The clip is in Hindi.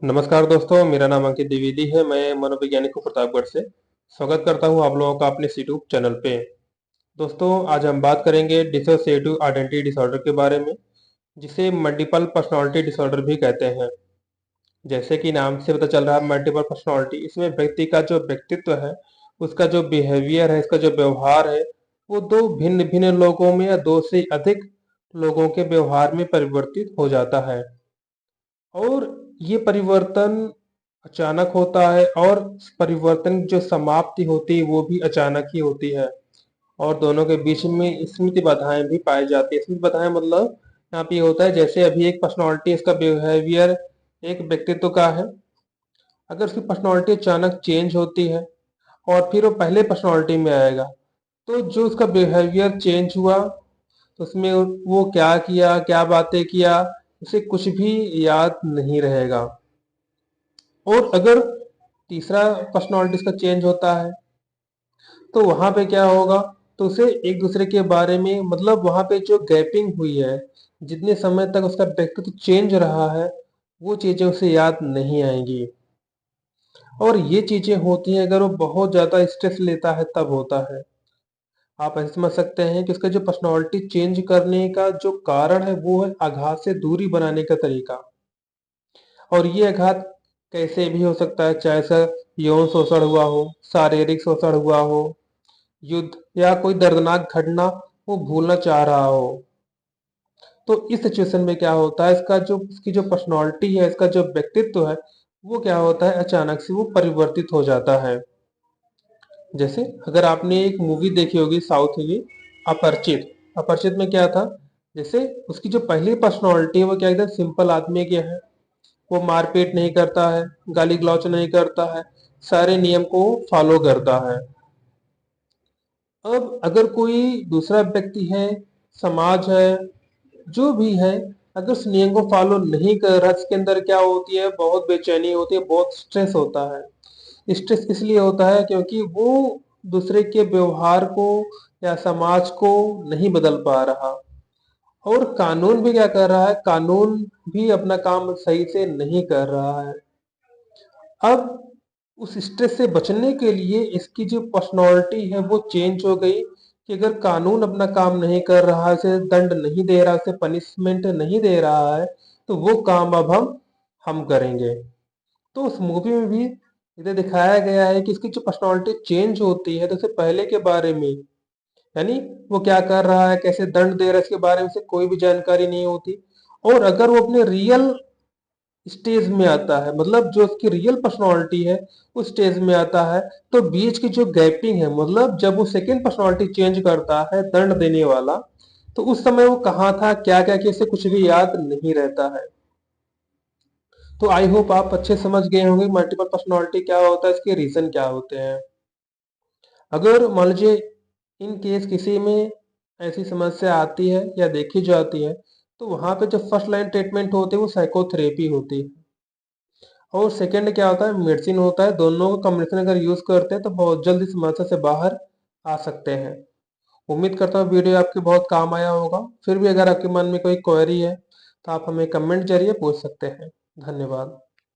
नमस्कार दोस्तों, मेरा नाम अंकित द्विवेदी है। मैं मनोवैज्ञानिक हूँ प्रतापगढ़ से। स्वागत करता हूँ आप लोगों का अपने यूट्यूब चैनल पे। दोस्तों, आज हम बात करेंगे डिसोसिएटिव आइडेंटिटी डिसऑर्डर के बारे में, जिसे मल्टीपल पर्सनालिटी डिसऑर्डर भी कहते हैं। जैसे कि नाम से पता चल रहा है, मल्टीपल पर्सनालिटी, इसमें व्यक्ति का जो व्यक्तित्व है, उसका जो बिहेवियर है, इसका जो व्यवहार है, वो दो भिन्न भिन्न लोगों में या दो से अधिक लोगों के व्यवहार में परिवर्तित हो जाता है। और ये परिवर्तन अचानक होता है, और परिवर्तन जो समाप्ति होती है वो भी अचानक ही होती है। और दोनों के बीच में स्मृति बाधाएं भी पाई जाती है। स्मृति बाधाएं मतलब यहाँ पे ये होता है, जैसे अभी एक पर्सनालिटी, इसका बिहेवियर एक व्यक्तित्व का है। अगर उसकी पर्सनालिटी अचानक चेंज होती है और फिर वो पहले पर्सनालिटी में आएगा, तो जो उसका बिहेवियर चेंज हुआ, तो उसमें वो क्या किया, क्या बातें किया, उसे कुछ भी याद नहीं रहेगा। और अगर तीसरा पर्सनालिटी का चेंज होता है, तो वहां पे क्या होगा, तो उसे एक दूसरे के बारे में, मतलब वहां पे जो गैपिंग हुई है, जितने समय तक उसका व्यक्तित्व चेंज रहा है, वो चीजें उसे याद नहीं आएंगी। और ये चीजें होती हैं अगर वो बहुत ज्यादा स्ट्रेस लेता है, तब होता है। आप ऐसे समझ सकते हैं कि उसका जो पर्सनालिटी चेंज करने का जो कारण है, वो है आघात से दूरी बनाने का तरीका। और ये आघात कैसे भी हो सकता है, चाहे सर यौन शोषण हुआ हो, शारीरिक शोषण हुआ हो, युद्ध या कोई दर्दनाक घटना वो भूलना चाह रहा हो। तो इस सिचुएशन में क्या होता है, इसकी जो पर्सनालिटी है, इसका जो व्यक्तित्व है, वो क्या होता है, अचानक से वो परिवर्तित हो जाता है। जैसे अगर आपने एक मूवी देखी होगी साउथ की, अपरिचित। अपरिचित में क्या था, जैसे उसकी जो पहली पर्सनालिटी है वो क्या, एकदम सिंपल आदमी क्या है, वो मारपीट नहीं करता है, गाली गलौच नहीं करता है, सारे नियम को फॉलो करता है। अब अगर कोई दूसरा व्यक्ति है, समाज है, जो भी है, अगर उस नियम को फॉलो नहीं कर रहा, इसके अंदर क्या होती है, बहुत बेचैनी होती है, बहुत स्ट्रेस होता है। स्ट्रेस इसलिए होता है क्योंकि वो दूसरे के व्यवहार को या समाज को नहीं बदल पा रहा। और कानून भी क्या कर रहा है, कानून भी अपना काम सही से नहीं कर रहा है। अब उस स्ट्रेस से बचने के लिए इसकी जो पर्सनालिटी है वो चेंज हो गई, कि अगर कानून अपना काम नहीं कर रहा है, उसे दंड नहीं दे रहा, उसे पनिशमेंट नहीं दे रहा है, तो वो काम अब हम करेंगे। तो उस मूवी में भी इधर दिखाया गया है कि इसकी जो पर्सनालिटी चेंज होती है, तो उससे पहले के बारे में, यानी वो क्या कर रहा है, कैसे दंड दे रहा है, इसके बारे में से कोई भी जानकारी नहीं होती। और अगर वो अपने रियल स्टेज में आता है, मतलब जो उसकी रियल पर्सनालिटी है उस स्टेज में आता है, तो बीच की जो गैपिंग है, मतलब जब वो सेकंड पर्सनालिटी चेंज करता है दंड देने वाला, तो उस समय वो कहाँ था, क्या क्या किया, उसे कुछ भी याद नहीं रहता है। तो आई होप आप अच्छे समझ गए होंगे मल्टीपल पर्सनालिटी क्या होता है, इसके रीजन क्या होते हैं। अगर मान लीजिए इन केस किसी में ऐसी समस्या आती है या देखी जाती है, तो वहां पे जो फर्स्ट लाइन ट्रीटमेंट होती है वो साइकोथेरेपी होती है। और सेकंड क्या होता है, मेडिसिन होता है। दोनों का कॉम्बिनेशन अगर यूज करते हैं तो बहुत जल्द इस समस्या से बाहर आ सकते हैं। उम्मीद करता हूँ वीडियो आपके बहुत काम आया होगा। फिर भी अगर आपके मन में कोई क्वेरी है, तो आप हमें कमेंट जरिए पूछ सकते हैं। धन्यवाद।